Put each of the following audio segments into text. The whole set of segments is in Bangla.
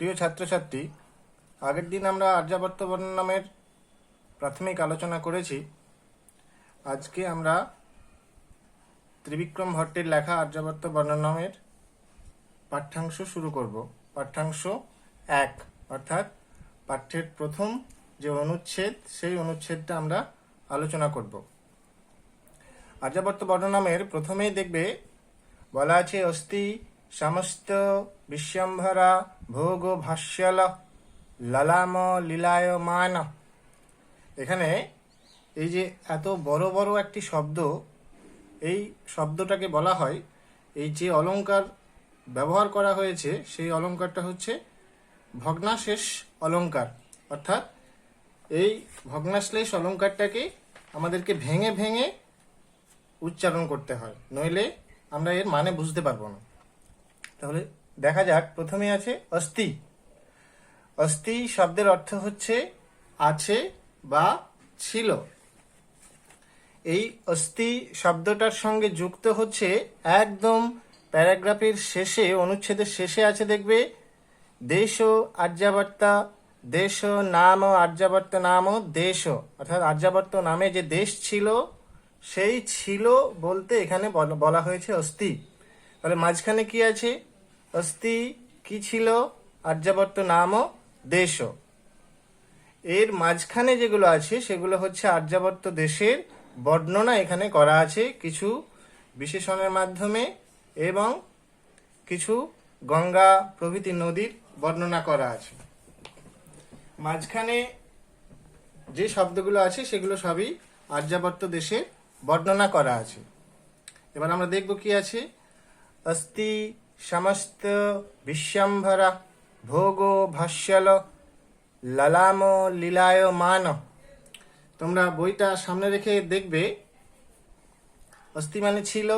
প্রিয় ছাত্রছাত্রী, আগের দিন আমরা আর্যাবর্ত বর্ণনামের প্রাথমিক আলোচনা করেছি। আজকে আমরা ত্রিবিক্রম ভট্টের লেখা আর্যাবর্ত বর্ণনামের পাঠ্যাংশ শুরু করব। পাঠ্যাংশ 1 অর্থাৎ পাঠ্যের প্রথম যে অনুচ্ছেদ, সেই অনুচ্ছেদটা আমরা আলোচনা করব। আর্যাবর্ত বর্ণনামের প্রথমেই দেখবে বলা আছে অস্তি সমস্ত বিশ্বম্ভরা ভোগ ভাষ্যল ললাম লীলায়মান। এখানে এই যে এত বড় বড় একটি শব্দ, এই শব্দটাকে বলা হয়, এই যে অলংকার ব্যবহার করা হয়েছে সেই অলংকারটা হচ্ছে ভগ্নাশেষ অলংকার। অর্থাৎ এই ভগ্নাশ্লেষ অলংকারটাকে আমাদেরকে ভেঙে ভেঙে উচ্চারণ করতে হয়, নইলে আমরা এর মানে বুঝতে পারবো না। তাহলে দেখা যাক, প্রথমে আছে অস্তি। অস্তি শব্দের অর্থ হচ্ছে আছে বা ছিল। এই অস্তি শব্দটার সঙ্গে যুক্ত হচ্ছে একদম প্যারাগ্রাফের শেষে, অনুচ্ছেদের শেষে আছে দেখবে দেশ আর্যাবর্তা, দেশ নাম আর্যাবর্ত নাম দেশ, অর্থাৎ আর্যাবর্ত নামে যে দেশ ছিল সেই ছিল বলতে এখানে বলা হয়েছে অস্তি। তাহলে মাঝখানে কি আছে? অস্তি কি ছিল? আর্যাবর্ত নাম দেশ। এর মাঝখানে যেগুলো আছে সেগুলো হচ্ছে আর্যাবর্ত দেশের বর্ণনা এখানে করা আছে কিছু বিশেষণের মাধ্যমে, এবং কিছু গঙ্গা প্রভৃতি নদীর বর্ণনা করা আছে। মাঝখানে যে শব্দগুলো আছে সেগুলো সবই আর্যাবর্ত দেশে বর্ণনা করা আছে। এবার আমরা দেখব কি আছে। অস্তি সমস্ত বিশ্বম্ভরা ভোগ ভাষ্যল ললাম লীলায়মান। তোমরা বইটা সামনে রেখে দেখবে, অস্তি মানে ছিল।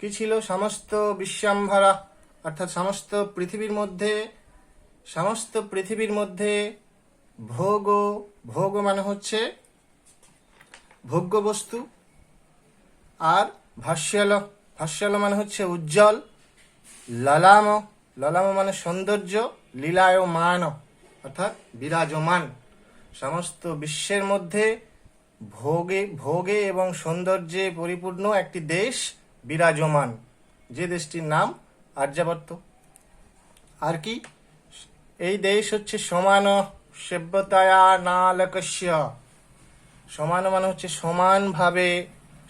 কি ছিল? সমস্ত বিশ্বম্ভরা, অর্থাৎ সমস্ত পৃথিবীর মধ্যে ভোগ, ভোগ মানে হচ্ছে ভোগ্য বস্তু, আর ভাষ্যল, ভাষ্যল মানে হচ্ছে উজ্জ্বল, ললাম, ললাম মানে সৌন্দর্য, লীলায়মান অর্থাৎ বিরাজমান। সমস্ত বিশ্বের মধ্যে ভোগে এবং সৌন্দর্যে পরিপূর্ণ একটি দেশ বিরাজমান, যে দেশটির নাম আর্যাবর্ত। আর কি? এই দেশ হচ্ছে সমান সেব্যতায়া নালকস্য। সমান মানে হচ্ছে সমানভাবে,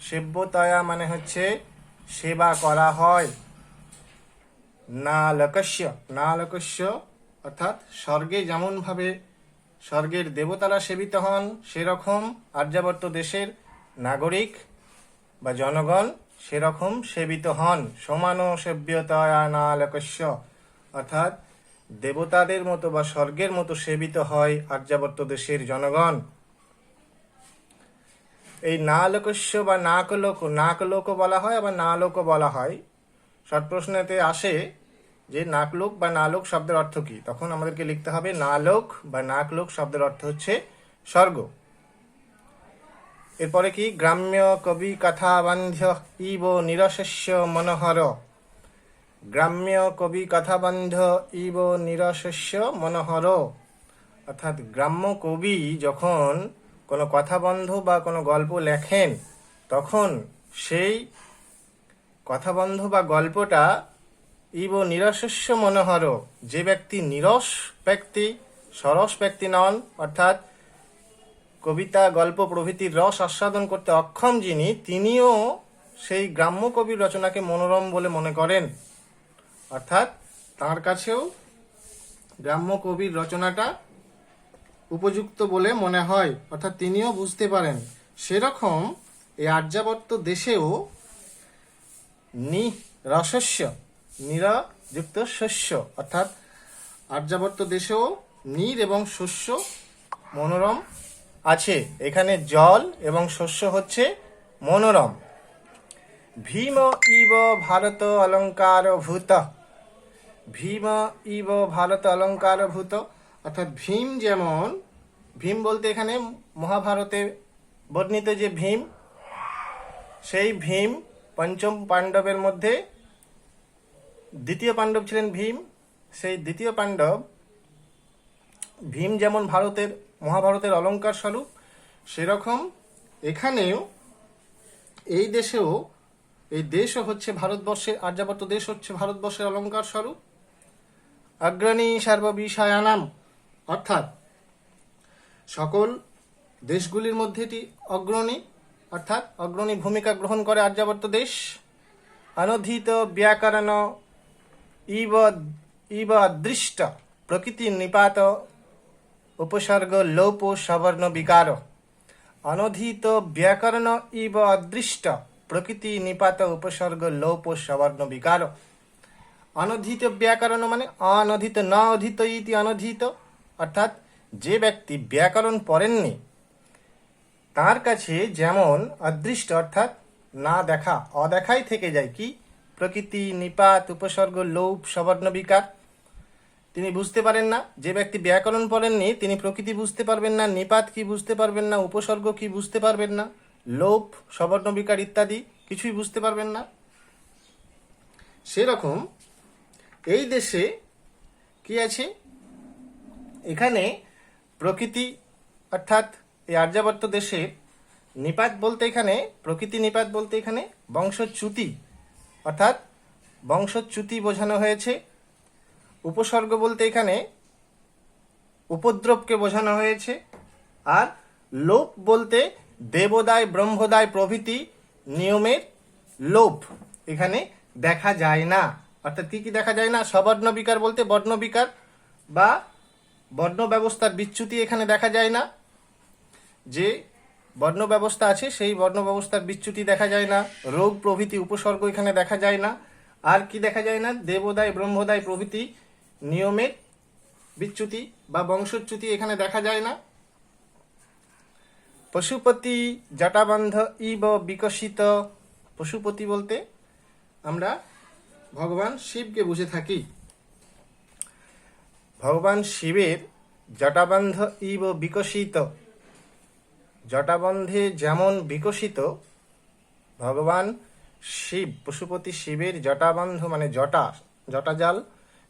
সেব্যতায়া মানে হচ্ছে সেবা করা হয়। নালকস্য, নালকস্য অর্থাৎ স্বর্গে যেমন ভাবে স্বর্গের দেবতারা সেবিত হন, সেরকম আর্যাবর্ত দেশের নাগরিক বা জনগণ সেরকম সেবিত হন। সমান সেব্যতায়া নালকস্য অর্থাৎ দেবতাদের মতো বা স্বর্গের মতো সেবিত হয় আর্যাবর্ত দেশের জনগণ। এই নালকস্য বা নাকলোক, নাকলোক বলা হয় আবার নালোক বলা হয়। শর্ট প্রশ্নেতে আসে যে নাকলোক বা নালোক শব্দের অর্থ কি, তখন আমাদেরকে লিখতে হবে নালোক বা নাকলোক শব্দের অর্থ হচ্ছে স্বর্গ। এরপরে কি? গ্রাম্য কবি কথাবন্ধ ইব নিরশস্য মনোহর। গ্রাম্য কবি কথাবন্ধ ইব নিরশস্য মনোহর অর্থাৎ গ্রাম্য কবি যখন কোনো কথাবন্ধ বা কোনো গল্প লেখেন, তখন সেই কথাবন্ধ বা গল্পটা ইব নিরশস্য মনোহর, যে ব্যক্তি নিরস ব্যক্তি, সরস ব্যক্তি নন, অর্থাৎ কবিতা গল্প প্রভৃতির রস আস্বাদন করতে অক্ষম যিনি, তিনিও সেই গ্রাম্য কবির রচনাকে মনোরম বলে মনে করেন। অর্থাৎ তার কাছেও গ্রাম্য কবির রচনাটা উপযুক্ত বলে মনে হয়, অর্থাৎ তিনিও বুঝতে পারেন। সেরকম এই আর্যাবর্ত দেশেও নিরশস্য, নিরযুক্ত শস্য, অর্থাৎ আর্যাবর্ত দেশেও নীর এবং শস্য মনোরম আছে। এখানে জল এবং শস্য হচ্ছে মনোরম। ভীম ইব ভারত অলঙ্কার ভূত। ভীম ইব ভারত অলঙ্কার ভূত অর্থাৎ ভীম যেমন, ভীম বলতে এখানে মহাভারতে বর্ণিত যে ভীম, সেই ভীম পঞ্চম পাণ্ডবের মধ্যে দ্বিতীয় পাণ্ডব ছিলেন ভীম। সেই দ্বিতীয় পাণ্ডব ভীম যেমন মহাভারতের অলঙ্কার স্বরূপ, সেরকম এখানেও এই দেশও হচ্ছে ভারতবর্ষের, আর্যাবর্ত দেশ হচ্ছে ভারতবর্ষের অলঙ্কার স্বরূপ। অগ্রণী সর্ববিষয়ানাম, অর্থাৎ সকল দেশগুলির মধ্যে এটি অগ্রণী ভূমিকা গ্রহণ করে আর্যাবর্ত দেশ। অনধীত ব্যাকরণ ইব দৃষ্ট প্রকৃতি নিপাত উপসর্গ লোপ সবর্ণ বিকার। অনধীত ব্যাকরণ ইব অদৃষ্ট প্রকৃতি নিপাত উপসর্গ লোপ সবর্ণ বিকার। অনধীত ব্যাকরণ মানে অনধীত, ন অধীত ইতি অনধীত, অর্থাৎ যে ব্যক্তি ব্যাকরণ পড়েননি তার কাছে যেমন অদৃষ্ট অর্থাৎ না দেখা, অদেখাই থেকে যায় কি প্রকৃতি নিপাত উপসর্গ লোপ সবর্ণ বিকার। তিনি বুঝতে পারেন না, যে ব্যক্তি ব্যাকরণ পড়েননি তিনি প্রকৃতি বুঝতে পারবেন না, নিপাত কি বুঝতে পারবেন না, উপসর্গ কি বুঝতে পারবেন না, লোপ সবর্ণ বিকার ইত্যাদি কিছুই বুঝতে পারবেন না। সেরকম এই দেশে কি আছে, এখানে প্রকৃতি অর্থাৎ এই আর্যাবর্ত দেশে নিপাত বলতে এখানে, প্রকৃতি নিপাত বলতে এখানে বংশচ্যুতি অর্থাৎ বংশচ্যুতি বোঝানো হয়েছে। উপসর্গ বলতে এখানে উপদ্রবকে বোঝানো হয়েছে। আর লোপ বলতে দেবদায় ব্রহ্মদায় প্রভৃতি নিয়মের লোপ এখানে দেখা যায় না। অর্থাৎ কি কি দেখা যায় না, সবর্ণ বিকার বলতে বর্ণ বিকার বা বর্ণ ব্যবস্থার বিচ্যুতি এখানে দেখা যায় না। যে বর্ণ ব্যবস্থা আছে সেই বর্ণ ব্যবস্থার বিচ্যুতি দেখা যায় না। রোগ প্রভৃতি উপসর্গ এখানে দেখা যায় না। আর কি দেখা যায় না, দেবদায় ব্রহ্মদায় প্রভৃতি নিয়মের বিচ্যুতি বা বংশচ্যুতি এখানে দেখা যায় না। পশুপতি জটাবন্ধ ইব বিকশিত, পশুপতি বলতে আমরা ভগবান শিবকে বুঝে থাকি। ভগবান শিবের জটাবন্ধ ইব বিকশিত, জটাবন্ধে যেমন বিকশিত ভগবান শিব, পশুপতি শিবের জটাবন্ধ মানে জটাজাল,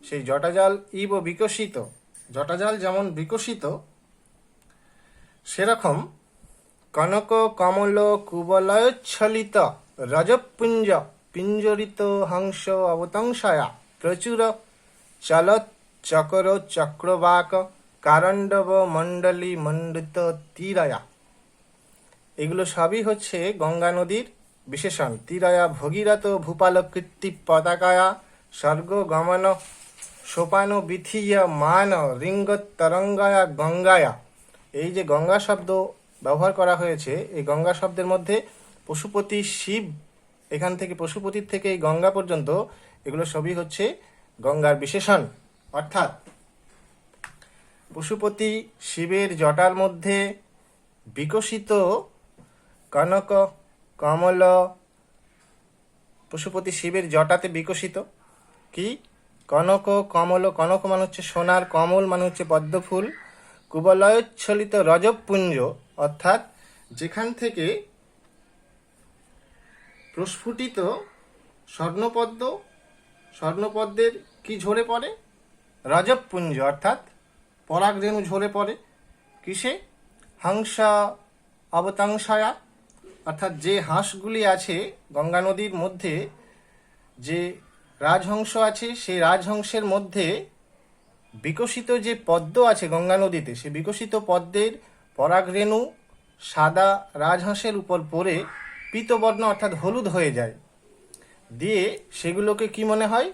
সেই জটাজাল ইব বিকশিত, জটাজাল যেমন বিকশিত সেরকম কনক কমল কুবলয়চ্ছলিত রজপুঞ্জ পিঞ্জরিত হংস অবতংশয়া প্রচুর চলত চকর চক্রবাক কারণ্ডব মণ্ডলী মণ্ডিত তীরয়া। এগুলো সবই হচ্ছে গঙ্গা নদীর বিশেষণ। তীরয়া ভগীরথ ভূপাল কীর্তি পতাকায়া স্বর্গ গমন সোপান বিথিয়া মান রিঙ্গ তরঙ্গায়া গঙ্গায়া। এই যে গঙ্গা শব্দ ব্যবহার করা হয়েছে, এই গঙ্গা শব্দের মধ্যে পশুপতি শিব, এখান থেকে পশুপতির থেকে এই গঙ্গা পর্যন্ত এগুলো সবই হচ্ছে গঙ্গার বিশেষণ। অর্থাৎ পশুপতি শিবের জটার মধ্যে বিকশিত কনক কমল, পশুপতি শিবের জটাতে বিকশিত কি কনক কমল, কনক মানে হচ্ছে সোনার, কমল মানে হচ্ছে পদ্মফুল, কুবলয়োচ্ছলিত রজপুঞ্জ অর্থাৎ যেখান থেকে প্রস্ফুটিত স্বর্ণপদ্মের কি ঝরে পড়ে, রজপুঞ্জ অর্থাৎ পরাগ রেণু ঝরে পড়ে। কিসে, হংসা অবতংশয়া, অর্থাৎ যে হাঁসগুলি আছে গঙ্গা নদীর মধ্যে, যে রাজহংস আছে সেই রাজহংসের মধ্যে বিকশিত যে পদ্ম আছে গঙ্গা নদীতে, সে বিকশিত পদ্মের পরাগ রেণু সাদা রাজহাঁসের উপর পড়ে পীতবর্ণ অর্থাৎ হলুদ হয়ে যায়, দিয়ে সেগুলোকে কি মনে হয়,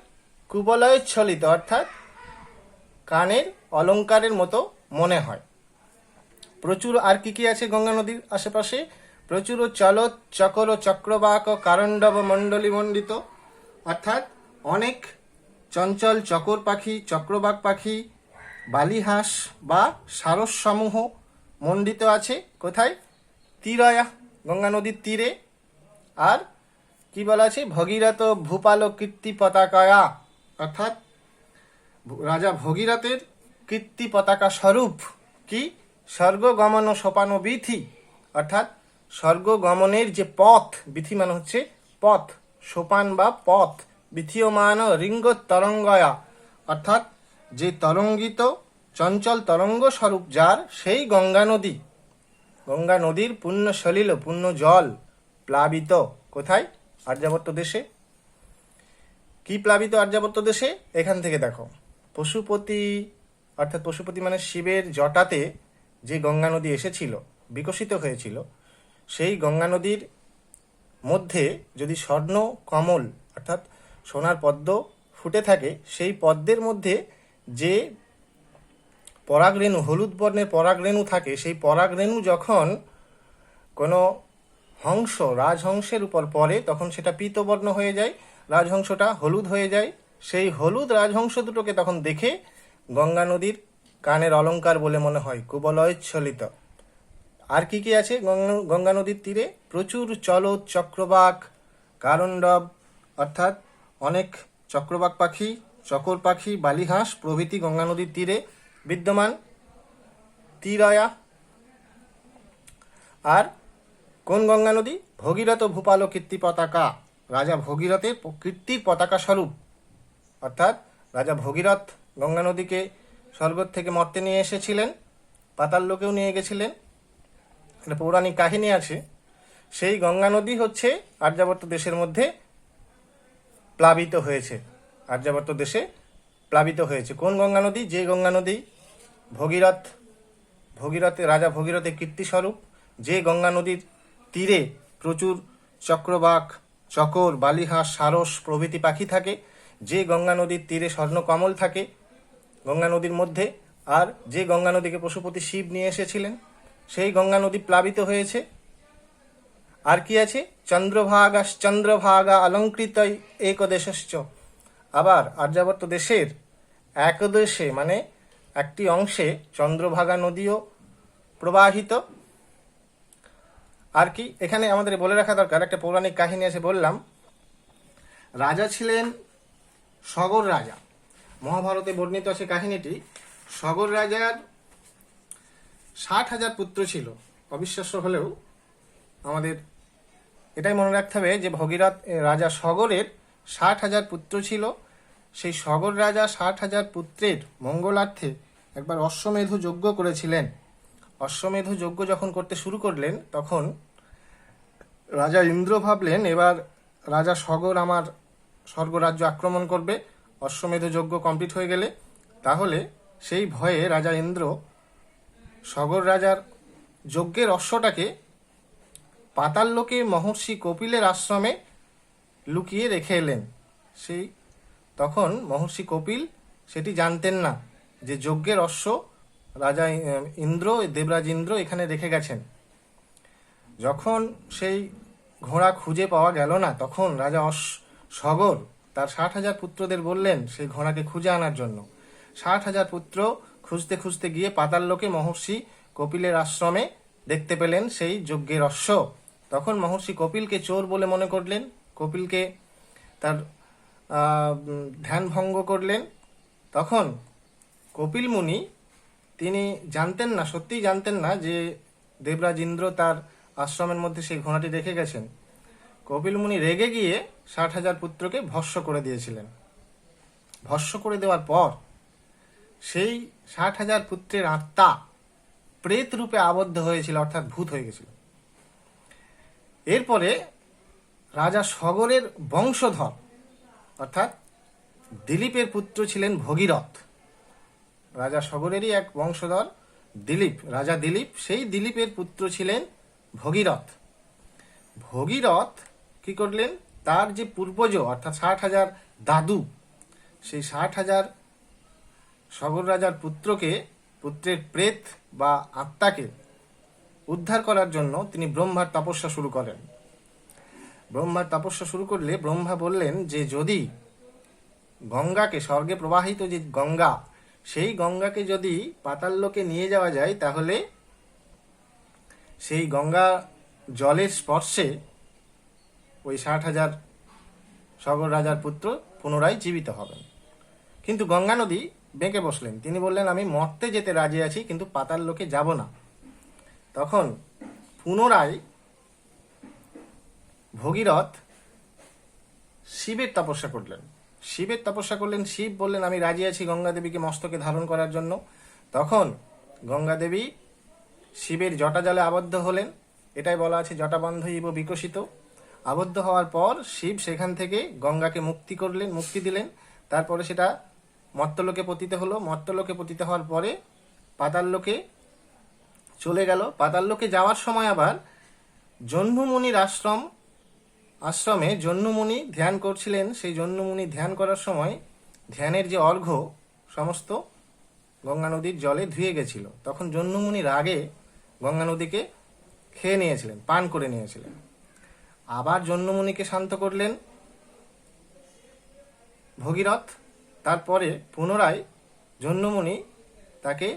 কুবলয়োচ্ছলিত অর্থাৎ কানের অলঙ্কারের মতো মনে হয়। প্রচুর আর কি কি আছে গঙ্গা নদীর আশেপাশে, প্রচুর চলত চকর চক্রবাক কারণ্ডব মণ্ডলী মণ্ডিত, অর্থাৎ অনেক চঞ্চল চকর পাখি, চক্রবাক পাখি, বালিহাঁস বা সারস সমূহ মণ্ডিত আছে। কোথায়, তীরয়া, গঙ্গা নদীর তীরে। আর কি বলা আছে, ভগীরথ ভূপাল কীর্তি পতাকায়া, অর্থাৎ রাজা ভগীরথের কীর্তি পতাকা স্বরূপ কি স্বর্গ গমন সোপান বিথি, অর্থাৎ স্বর্গ গমনের যে পথ, বিথি মানে হচ্ছে পথ, সোপান বা পথ, বিথীয়মান রিঙ্গ তরঙ্গয়া, অর্থাৎ যে তরঙ্গিত চঞ্চল তরঙ্গ স্বরূপ যার সেই গঙ্গা নদী, গঙ্গা নদীর পুণ্য সলিল পুণ্য জল প্লাবিত কোথায়? আর্যাবর্ত দেশে। কি প্লাবিত আর্যাবর্ত দেশে? এখান থেকে দেখো, পশুপতি অর্থাৎ পশুপতি মানে শিবের জটাতে যে গঙ্গা নদী এসেছিল, বিকশিত হয়েছিল, সেই গঙ্গা নদীর মধ্যে যদি স্বর্ণ কমল অর্থাৎ সোনার পদ্ম ফুটে থাকে, সেই পদ্মের মধ্যে যে পরাগরেণু, হলুদ বর্ণের পরাগরেণু থাকে, সেই পরাগরেণু যখন কোনো হংস, রাজহংসের উপর পড়ে, তখন সেটা পীতবর্ণ হয়ে যায়, রাজহংসটা হলুদ হয়ে যায়। সেই হলুদ রাজহংস দুটোকে তখন দেখে গঙ্গা নদীর কানের অলঙ্কার বলে মনে হয়, কুবলয়োচ্ছলিত। আর কি কি আছে গঙ্গা নদীর তীরে? প্রচুর চলত, চক্রবাক, কারণ্ডব অর্থাৎ অনেক চক্রবাক পাখি, চকর পাখি, বালিহাঁস প্রভৃতি গঙ্গা নদীর তীরে বিদ্যমান। তীরয়া। আর কোন গঙ্গা নদী? ভগীরথ ভূপাল কীর্তি পতাকা, রাজা ভগীরথের কীর্তির পতাকা স্বরূপ। অর্থাৎ রাজা ভগীরথ গঙ্গা নদীকে স্বর্গ থেকে মর্তে নিয়ে এসেছিলেন, পাতাল লোকেও নিয়ে গেছিলেন, একটা পৌরাণিক কাহিনী আছে। সেই গঙ্গা নদী হচ্ছে আর্যাবর্ত দেশের মধ্যে প্লাবিত হয়েছে, আর্যাবর্ত দেশে প্লাবিত হয়েছে। কোন গঙ্গা নদী? যে গঙ্গা নদী রাজা ভগীরথের কীর্তিস্বরূপ, যে গঙ্গা নদীর তীরে প্রচুর চক্রবাক, চকর, বালিহাঁস, সারস প্রভৃতি পাখি থাকে, যে গঙ্গা নদীর তীরে স্বর্ণকমল থাকে গঙ্গা নদীর মধ্যে, আর যে গঙ্গা নদীকে পশুপতি শিব নিয়ে এসেছিলেন, সেই গঙ্গা নদী প্লাবিত হয়েছে। আর কি আছে? চন্দ্রভাগা অলঙ্কৃত একদেশশ্চ। আবার আর্যাবর্ত দেশের একদেশে মানে একটি অংশে চন্দ্রভাগা নদীও প্রবাহিত। আর কি এখানে আমাদের বলে রাখা দরকার, একটা পৌরাণিক কাহিনী আছে, বললাম রাজা ছিলেন সগর রাজা, মহাভারতে বর্ণিত আছে কাহিনীটি। সগর রাজার 60,000 পুত্র ছিল। অবিশ্বাস্য হলেও আমাদের এটাই মনে রাখতে হবে যে ভগীরথ রাজা সগরের 60,000 পুত্র ছিল। সেই সগর রাজা 60,000 পুত্রের মঙ্গলার্থে একবার অশ্বমেধ যজ্ঞ করেছিলেন। অশ্বমেধ যজ্ঞ যখন করতে শুরু করলেন, তখন রাজা ইন্দ্র ভাবলেন এবার রাজা সগর আমার স্বর্গরাজ্য আক্রমণ করবে অশ্বমেধ যজ্ঞ কমপ্লিট হয়ে গেলে। তাহলে সেই ভয়ে রাজা ইন্দ্র সগর রাজার যজ্ঞের অশ্বটাকে পাতাল লোকে মহর্ষি কপিলের আশ্রমে লুকিয়ে রেখে এলেন। তখন মহর্ষি কপিল সেটি জানতেন না যে যজ্ঞের অশ্ব রাজা ইন্দ্র, দেবরাজ ইন্দ্র এখানে রেখে গেছেন। যখন সেই ঘোড়া খুঁজে পাওয়া গেল না, তখন রাজা সগর তার 60,000 পুত্রদের বললেন সেই ঘোড়াকে খুঁজে আনার জন্য। 60,000 পুত্র খুঁজতে খুঁজতে গিয়ে পাতাল লোকে মহর্ষি কপিলের আশ্রমে দেখতে পেলেন সেই যজ্ঞের অশ্ব। তখন মহর্ষি কপিলকে চোর বলে মনে করলেন, কপিলকে তার ধ্যান ভঙ্গ করলেন। তখন কপিল মুনি তিনি জানতেন না, সত্যিই জানতেন না যে দেবরাজ ইন্দ্র তার আশ্রমের মধ্যে সেই ঘোড়াটি রেখে গেছেন। কপিল মুনি রেগে গিয়ে 60,000 পুত্রকে ভস্ম করে দিয়েছিলেন। ভস্ম করে দেওয়ার পর সেই 60,000 পুত্রের আত্মা প্রেত রূপে আবদ্ধ হয়েছিল, অর্থাৎ ভূত হয়ে গেছিল। এরপরে রাজা সগরের বংশধর অর্থাৎ দিলীপের পুত্র ছিলেন ভগীরথ। রাজা সগরেরই এক বংশধর দিলীপ, রাজা দিলীপ, সেই দিলীপের পুত্র ছিলেন ভগীরথ। ভগীরথ কি করলেন? তার যে পূর্বজ অর্থাৎ 60,000 দাদু, সেই 60,000 সগর রাজার পুত্রের প্রেত বা আত্মাকে উদ্ধার করার জন্য তিনি ব্রহ্মার তপস্যা শুরু করেন। ব্রহ্মার তপস্যা শুরু করলে ব্রহ্মা বললেন যে যদি গঙ্গাকে, স্বর্গে প্রবাহিত যে গঙ্গা, সেই গঙ্গাকে যদি পাতাল লোকে নিয়ে যাওয়া যায়, তাহলে সেই গঙ্গা জলের স্পর্শে ওই 60,000 সগর রাজার পুত্র পুনরায় জীবিত হবেন। কিন্তু গঙ্গা নদী বেঁকে বসলেন। তিনি বললেন আমি মরতে যেতে রাজি আছি, কিন্তু পাতাল লোকে যাব না। তখন পুনরায় ভগীরথ শিবের তপস্যা করলেন। শিব বললেন আমি রাজি আছি গঙ্গা দেবীকে মস্তকে ধারণ করার জন্য। তখন গঙ্গা দেবী শিবের জটা জলে আবদ্ধ হলেন, এটাই বলা আছে জটাবন্ধ ইব বিকশিত। আবদ্ধ হওয়ার পর শিব সেখান থেকে গঙ্গাকে মুক্তি দিলেন। তারপরে সেটা মর্তলোকে পতিত হলো। মর্তলোকে পতিত হওয়ার পরে পাতাললোকে চলে গেল। পাতাললোকে যাওয়ার সময় আবার জহ্নমুনির আশ্রমে জহ্নমুনি ধ্যান করছিলেন। সেই জহ্নমুনি ধ্যান করার সময় ধ্যানের যে অর্ঘ্য সমস্ত গঙ্গা নদীর জলে ধুয়ে গেছিল। তখন জহ্নমুনি রাগে গঙ্গা নদীকে খেয়ে নিয়েছিলেন, পান করে নিয়েছিলেন। আবার জহ্নমুনিকে শান্ত করলেন ভগীরথ। তারপরে পুনরায় জহ্নমুনি তাকে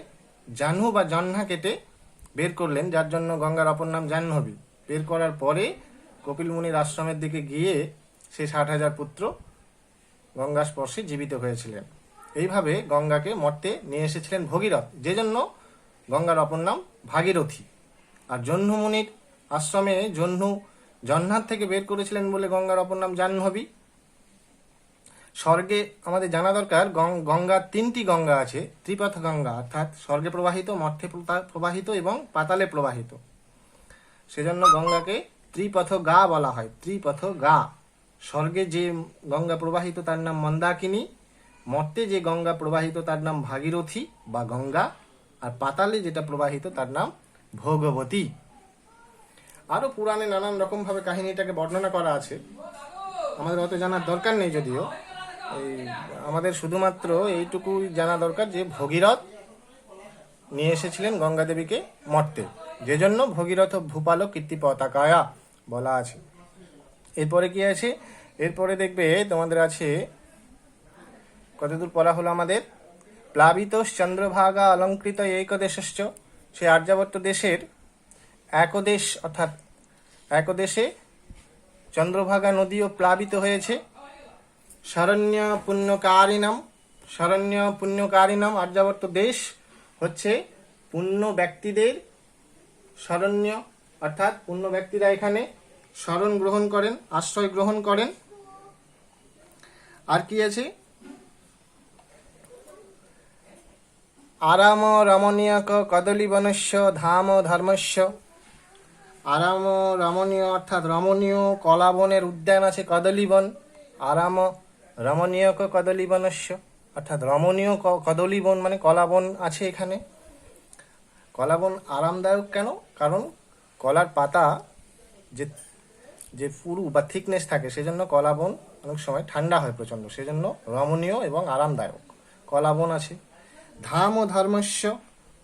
জাহ্নু বা জহ্না কেটে বের করলেন, যার জন্য গঙ্গার অপর নাম জাহ্নবী। বের করার পরে কপিল মুনির আশ্রমের দিকে গিয়ে সে 60,000 পুত্র গঙ্গা স্পর্শে জীবিত হয়েছিলেন। এইভাবে গঙ্গাকে মর্তে নিয়ে এসেছিলেন ভগীরথ, যে জন্য গঙ্গার অপর নাম ভাগীরথী। আর জহ্নমুনির আশ্রমে জহ্নার থেকে বের করেছিলেন বলে গঙ্গার অপর নাম জাহ্নবী। স্বর্গে আমাদের জানা দরকার গঙ্গার 3টি গঙ্গা আছে, ত্রিপথ গঙ্গা, অর্থাৎ স্বর্গে প্রবাহিত, মর্তে প্রবাহিত এবং পাতালে প্রবাহিত। সেজন্য গঙ্গাকে ত্রিপথ গা বলা হয়, ত্রিপথ গা। স্বর্গে যে গঙ্গা প্রবাহিত তার নাম মন্দাকিনী, মর্তে যে গঙ্গা প্রবাহিত তার নাম ভাগীরথী বা গঙ্গা, আর পাতালে যেটা প্রবাহিত তার নাম ভোগবতী। আরো পুরাণে নানান রকম ভাবে কাহিনীটাকে বর্ণনা করা আছে, আমাদের অত জানার দরকার নেই। যদিও আমাদের শুধুমাত্র এইটুকু জানা দরকার যে ভগীরথ নিয়ে এসেছিলেন গঙ্গা দেবীকে মর্তে, যে জন্য ভগীরথ ভূপাল কীর্তি পতাকায়া বলা আছে। এরপরে কি আছে? এরপরে দেখবে তোমাদের আছে, কতদূর পড়া হলো আমাদের, প্লাবিত চন্দ্রভাগা অলঙ্কৃত একদেশশ্চ, সে আর্যাবর্ত দেশের একদেশ, অর্থাৎ একদেশে চন্দ্রভাগা নদীও প্লাবিত হয়েছে। শরণ্য পুণ্যকারিণাম, আর্যাবর্ত দেশ হচ্ছে পুণ্য ব্যক্তিদের শরণ্য, অর্থাৎ পুণ্য ব্যক্তিরা এখানে শরণ গ্রহণ করেন, আশ্রয় গ্রহণ করেন। আর কি আছে? আরাম রমণীয়ক কদলী বনস্য ধাম ধর্মস্য, আরাম রমণীয় অর্থাৎ রমণীয় কলাবনের উদ্যান আছে কদলীবন। আরাম রমণীয়ক কদলী বনস্য, অর্থাৎ রমণীয় কদলীবন মানে কলাবন আছে এখানে। কলাবন আরামদায়ক কেন? কারণ কলার পাতা যে পুরু বা থিকনেস থাকে, সেজন্য কলাবন অনেক সময় ঠান্ডা হয় প্রচণ্ড, সেজন্য রমণীয় এবং আরামদায়ক কলাবন আছে। ধাম ও ধর্মস্য,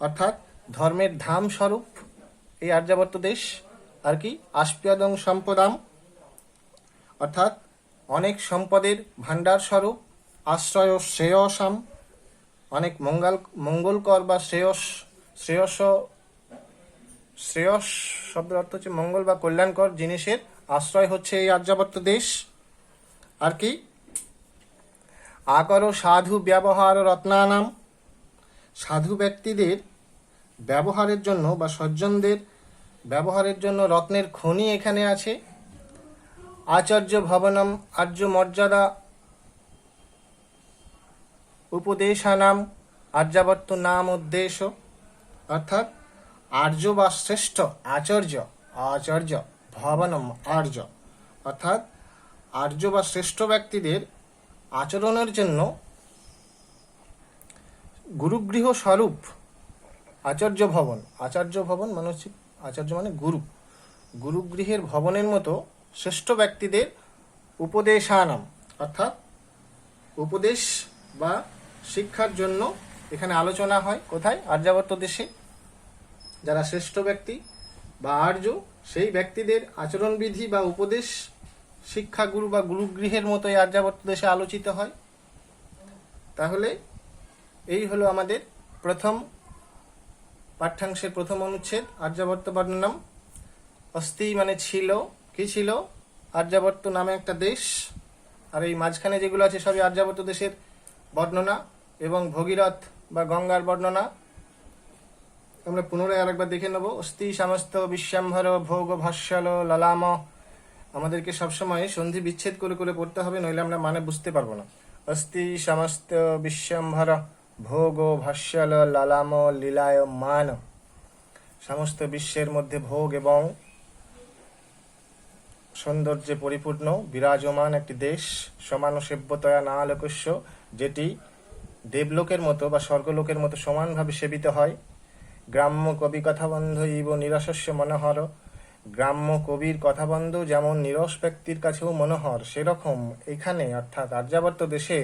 অর্থাৎ ধর্মের ধাম স্বরূপ এই আর্যাবর্ত দেশ। আর কি? আস্পদং সম্পদাম, অর্থাৎ অনেক সম্পদের ভাণ্ডার স্বরূপ। আশ্রয় শ্রেয়সাম, অনেক মঙ্গলকর বা শ্রেয়স শব্দের অর্থ হচ্ছে মঙ্গল বা কল্যাণকর জিনিসের আশ্রয় হচ্ছে এই আর্যাবর্ত দেশ। আর কি? আকর সাধু ব্যবহার রত্নানাম, সাধু ব্যক্তিদের ব্যবহারের জন্য বা সজ্জনদের ব্যবহারের জন্য রত্নের খনি এখানে আছে। আচার্য ভবনম, আর্য মর্যাদা উপদেশানাম, আর্যাবর্ত নাম উদ্দেশ্য, অর্থাৎ আর্য বা শ্রেষ্ঠ আচার্য ভবনম আর্য, অর্থাৎ আর্য বা শ্রেষ্ঠ ব্যক্তিদের আচরণের জন্য গুরুগৃহ স্বরূপ আচার্য ভবন মানে হচ্ছে আচার্য মানে গুরুগৃহের ভবনের মতো শ্রেষ্ঠ ব্যক্তিদের উপদেশানাম, অর্থাৎ উপদেশ বা শিক্ষার জন্য এখানে আলোচনা হয়। কোথায়? আর্যাবর্ত দেশে। যারা শ্রেষ্ঠ ব্যক্তি বা আর্য, সেই ব্যক্তিদের আচরণবিধি বা উপদেশ শিক্ষাগুরু বা গুরুগৃহের মতো এই আর্যাবর্ত দেশে আলোচিত হয়। তাহলে এই হলো আমাদের প্রথম পাঠ্যাংশের প্রথম অনুচ্ছেদ, আর্যাবর্ত বর্ণনাম। অস্তি মানে ছিল, কি ছিল? আর্যাবর্ত নামে একটা দেশ। আর এই মাঝখানে যেগুলো আছে সবই আর্যাবর্ত দেশের বর্ণনা এবং ভগীরথ বা গঙ্গার বর্ণনা। আমরা পুনরায় আরেকবার দেখে নেব। অস্তি সমস্ত বিশ্বম্ভর ভোগ ভাস্যল ললাম, আমাদেরকে সবসময় সন্ধি বিচ্ছেদ করে করে পড়তে হবে, নইলে আমরা মানে বুঝতে পারবো না। অস্তি সমস্ত বিশ্বম্ভর ভোগ ও ভাষ্যল লালাম লীলায় মান। সমস্ত বিশ্বের মধ্যে ভোগ এবং সৌন্দর্যে পরিপূর্ণ বিরাজমান একটি দেশ, সমান সেব্যতয়া না লোকস্য, যেটি দেবলোকের মতো বা স্বর্গলোকের মতো সমানভাবে সেবিত হয়। গ্রাম্য কবি কথাবন্ধ ইব নিরসস্য মনোহর। গ্রাম্য কবির কথাবন্ধ যেমন নিরস ব্যক্তির কাছেও মনোহর, সেরকম এখানে অর্থাৎ আর্যাবর্ত দেশে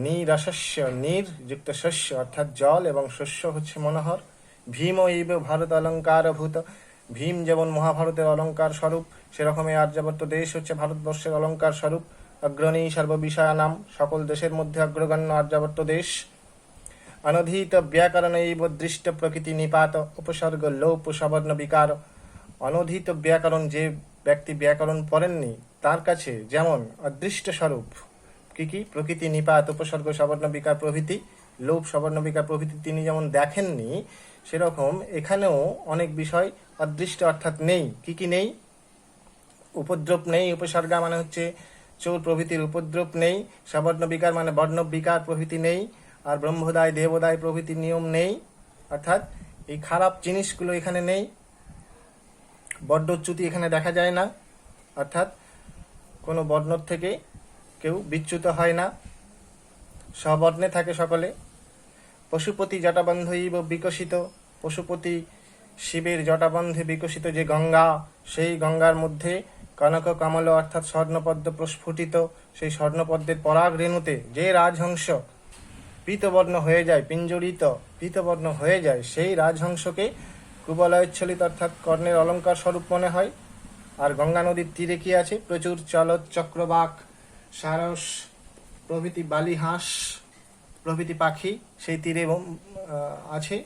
নিরসস্য নীর যুক্ত শস্য অর্থাৎ জল এবং শস্য হচ্ছে মনোহর। ভীম ইব ভারত অলঙ্কারভূত। ভীম যেমন মহাভারতের অলঙ্কার স্বরূপ, সেরকম এই আর্যাবর্ত দেশ হচ্ছে ভারতবর্ষের অলঙ্কার স্বরূপ। অগ্রণী সর্ববিষয়ানাম, সকল দেশের মধ্যে অগ্রগণ্য আর্যাবর্ত দেশ। অনধীত ব্যাকরণৈব দৃষ্ট প্রকৃতি নিপাত উপসর্গ লোপ সবর্ণ বিকার। অনধীত ব্যাকরণ, যে ব্যক্তি ব্যাকরণ পড়েননি তার কাছে যেমন অদৃষ্ট স্বরূপ কি কি প্রকৃতি নিপাত উপসর্গ সবর্ণ বিকার প্রভৃতি, লোপ সবর্ণ বিকার প্রভৃতি তিনি যেমন দেখেননি, সেরকম এখানেও অনেক বিষয় অদৃষ্ট অর্থাৎ নেই। কি কি নেই? উপদ্রব নেই, উপসর্গা মানে হচ্ছে চোর প্রভৃতির উপদ্রব নেই, সবর্ণ বিকার মানে বর্ণ বিকার প্রভৃতি নেই, আর ব্রহ্মদায় দেবদায় প্রভৃতির নিয়ম নেই, অর্থাৎ এই খারাপ জিনিসগুলো এখানে নেই। বর্ণচ্যুতি এখানে দেখা যায় না, অর্থাৎ কোনো বর্ণ থেকে কেউ বিচ্যুত হয় না, স্ববর্ণে থাকে সকলে। পশুপতি জটাবন্ধইব বিকশিত। পশুপতি শিবের জটাবন্ধে বিকশিত যে গঙ্গা, সেই গঙ্গার মধ্যে কনক কমল অর্থাৎ স্বর্ণপদ্ম প্রস্ফুটিত। সেই স্বর্ণপদ্মের পরাগ রেণুতে যে রাজহংস পীতবর্ণ হয়ে যায়, পিঞ্জরিত পীতবর্ণ হয়ে যায়, সেই রাজহংসকে কুবলয়োচ্ছলিত অর্থাৎ কর্ণের অলঙ্কার স্বরূপ মনে হয়। আর গঙ্গা নদীর তীরে কি আছে? প্রচুর চলত চক্রবাক সারস প্রভৃতি বালিহাঁস প্রভৃতি পাখি সেই তীরে আছে।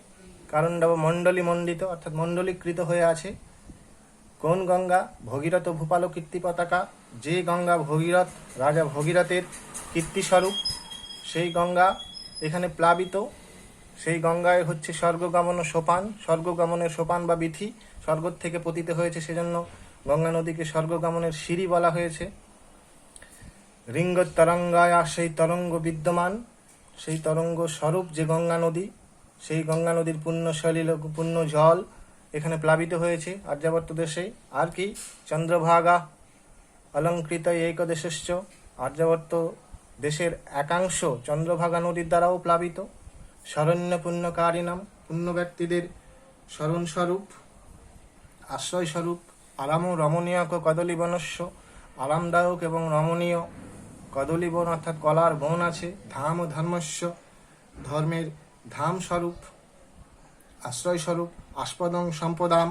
কারণ মণ্ডলী মণ্ডিত অর্থাৎ মণ্ডলীকৃত হয়ে আছে। কোন গঙ্গা? ভগীরথ ভূপাল কীর্তি পতাকা। যে গঙ্গা ভগীরথ, রাজা ভগীরথের কীর্তিস্বরূপ, সেই গঙ্গা এখানে প্লাবিত। সেই গঙ্গায় হচ্ছে স্বর্গগমন সোপান, স্বর্গগমনের সোপান বা বিধি, স্বর্গ থেকে পতিত হয়েছে, সেজন্য গঙ্গা নদীকে স্বর্গগমনের সিঁড়ি বলা হয়েছে। রিঙ্গ তরঙ্গায়া, সেই তরঙ্গ বিদ্যমান, সেই তরঙ্গ স্বরূপ যে গঙ্গা নদী, সেই গঙ্গা নদীর পুণ্য সলিল পুণ্য জল এখানে প্লাবিত হয়েছে আর্যাবর্ত দেশে। আর কি? চন্দ্রভাগা অলঙ্কৃত একদেশস্য। আর্যাবর্ত দেশের একাংশ চন্দ্রভাগা নদীর দ্বারাও প্লাবিত। শরণ্য পুণ্যকারিণাম, পুণ্য ব্যক্তিদের স্মরণস্বরূপ আশ্রয়স্বরূপ। আরাম রমণীয় কদলী বনস্য, আরামদায়ক এবং রমণীয় কদলী বন অর্থাৎ কলার বন আছে। ধাম ও ধর্মস্য, ধর্মের ধাম স্বরূপ আশ্রয়স্বরূপ। আস্পদং সম্পদাম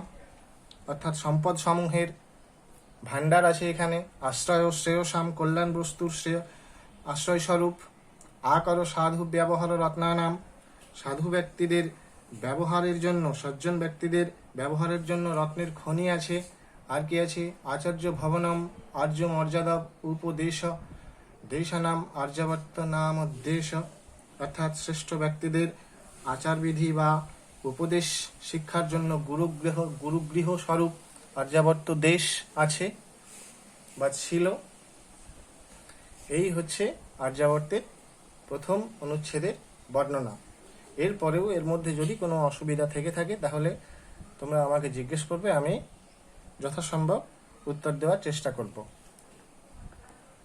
অর্থাৎ সম্পদ সমূহের ভাণ্ডার আছে এখানে। আশ্রয় শ্রেয়সাম, কল্যাণ বস্তুর শ্রেয় আশ্রয়স্বরূপ। আকর সাধু ব্যবহার রত্নানাম, সাধু ব্যক্তিদের ব্যবহারের জন্য, সজ্জন ব্যক্তিদের ব্যবহারের জন্য রত্নের খনি আছে। আর কি আছে? আচার্য ভবনম আর্য মর্যাদা উপদেশ, দেশানাম আর্যাবর্ত নাম দেশ, অর্থাৎ শ্রেষ্ঠ ব্যক্তিদের আচারবিধি বা উপদেশ শিক্ষার জন্য গুরুগৃহ স্বরূপ আর্যাবর্ত দেশ আছে বা ছিল। এই হচ্ছে আর্যাবর্তের প্রথম অনুচ্ছেদের বর্ণনা। এরপরেও এর মধ্যে যদি কোনো অসুবিধা থেকে থাকে তাহলে তোমরা আমাকে জিজ্ঞেস করবে, আমি যথাসম্ভব উত্তর দেওয়ার চেষ্টা করব।